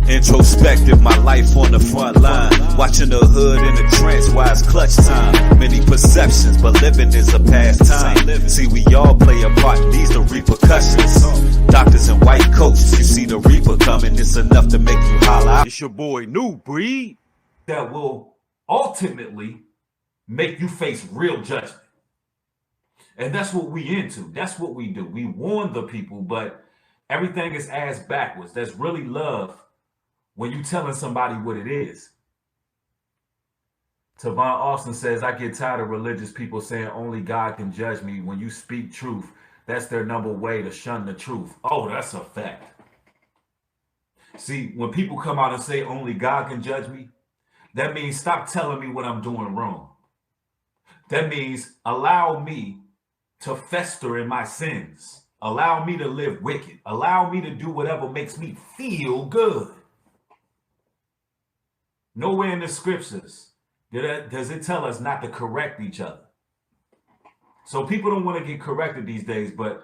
Introspective, my life on the front line. Watching the hood in a trance while it's clutch time. Many perceptions, but living is a pastime. See, we all play a part, these the repercussions. Doctors in white coats, you see the reaper coming. It's enough to make you holler. It's your boy, New Breed. That will ultimately make you face real judgment. And that's what we into. That's what we do. We warn the people, but everything is ass backwards. That's really love when you telling somebody what it is. Tavon Austin says, I get tired of religious people saying only God can judge me. When you speak truth, that's their number way to shun the truth. Oh, that's a fact. See, when people come out and say only God can judge me, that means stop telling me what I'm doing wrong. That means allow me to fester in my sins. Allow me to live wicked. Allow me to do whatever makes me feel good. Nowhere in the scriptures does it tell us not to correct each other. So people don't want to get corrected these days, but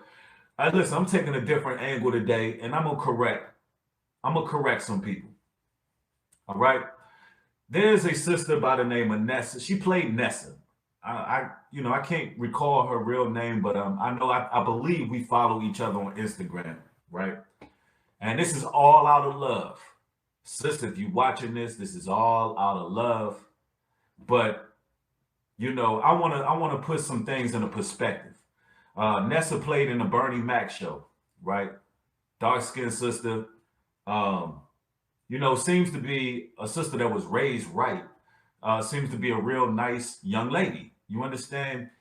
listen, I'm taking a different angle today, and I'm gonna correct some people. All right. There's a sister by the name of Nessa. She played Nessa. I can't recall her real name, but I believe we follow each other on Instagram, right? And this is all out of love. Sister, if you're watching this is all out of love. But I wanna put some things in a perspective. Nessa played in the Bernie Mac show, right? Dark-skinned sister. Seems to be a sister that was raised right. Seems to be a real nice young lady. You understand?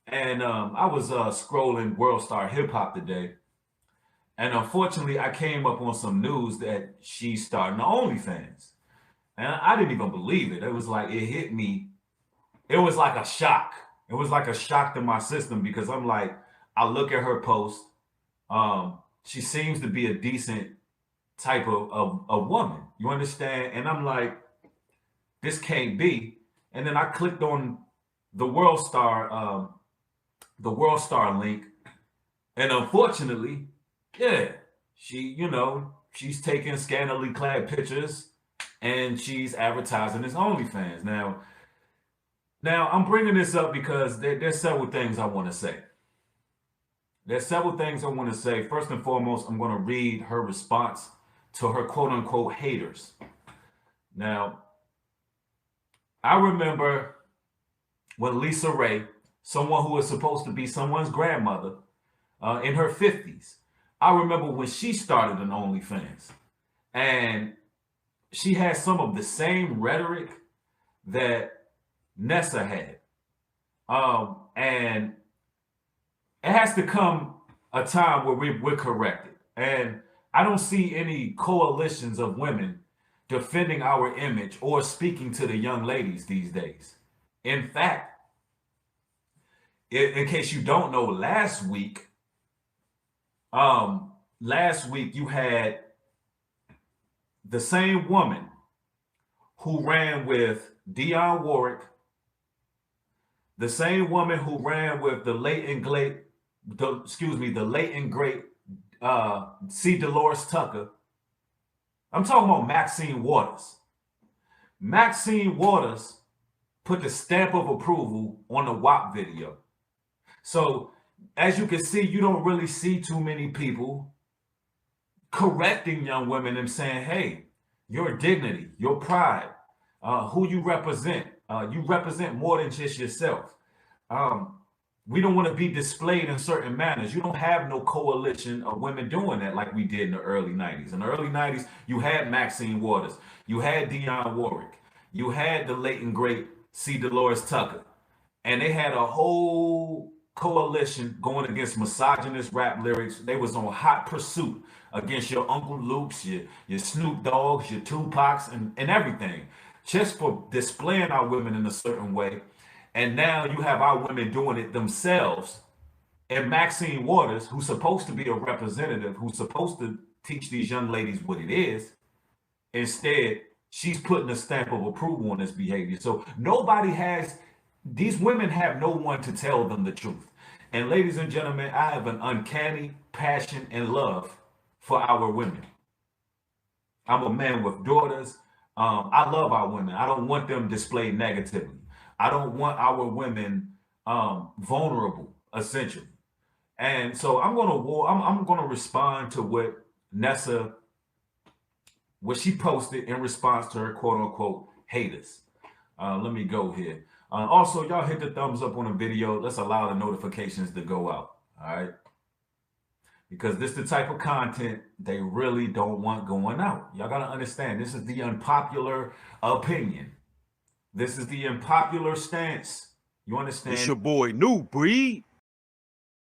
And I was scrolling World Star Hip Hop today. And unfortunately, I came up on some news that she's starting the OnlyFans. And I didn't even believe it. It was like, it hit me. It was like a shock. It was like a shock to my system because I'm like, I look at her post. She seems to be a decent type of woman. You understand? And I'm like, this can't be. And then I clicked on the World Star link. And unfortunately, yeah, she's taking scantily clad pictures and she's advertising his OnlyFans. Now I'm bringing this up because there's several things I want to say. First and foremost, I'm going to read her response to her quote unquote haters. Now, I remember when Lisa Ray, someone who was supposed to be someone's grandmother, in her 50s, I remember when she started an OnlyFans, and she had some of the same rhetoric that Nessa had. And it has to come a time where we're corrected. And I don't see any coalitions of women defending our image or speaking to the young ladies these days. In fact, in case you don't know, last week you had the same woman who ran with Dionne Warwick, the same woman who ran with the late and great C. Dolores Tucker. I'm talking about Maxine Waters. Maxine Waters put the stamp of approval on the WAP video. So as you can see, you don't really see too many people correcting young women and saying, hey, your dignity, your pride, who you represent more than just yourself. We don't want to be displayed in certain manners. You don't have no coalition of women doing that like we did in the early 90s. In the early 90s, you had Maxine Waters, you had Dionne Warwick, you had the late and great C. Dolores Tucker, and they had a whole coalition going against misogynist rap lyrics. They was on hot pursuit against your Uncle Luke's, your Snoop Dogg's, your Tupac's, and everything, just for displaying our women in a certain way. And now you have our women doing it themselves. And Maxine Waters, who's supposed to be a representative, who's supposed to teach these young ladies what it is, instead, she's putting a stamp of approval on this behavior. So these women have no one to tell them the truth. And ladies and gentlemen, I have an uncanny passion and love for our women. I'm a man with daughters. I love our women. I don't want them displayed negatively. I don't want our women vulnerable, essentially. And so I'm gonna respond to what Nessa, what she posted in response to her quote unquote haters. Let me go here. Also, y'all hit the thumbs up on the video. Let's allow the notifications to go out. All right. Because this is the type of content they really don't want going out. Y'all got to understand, this is the unpopular opinion. This is the unpopular stance. You understand? It's your boy, New Breed.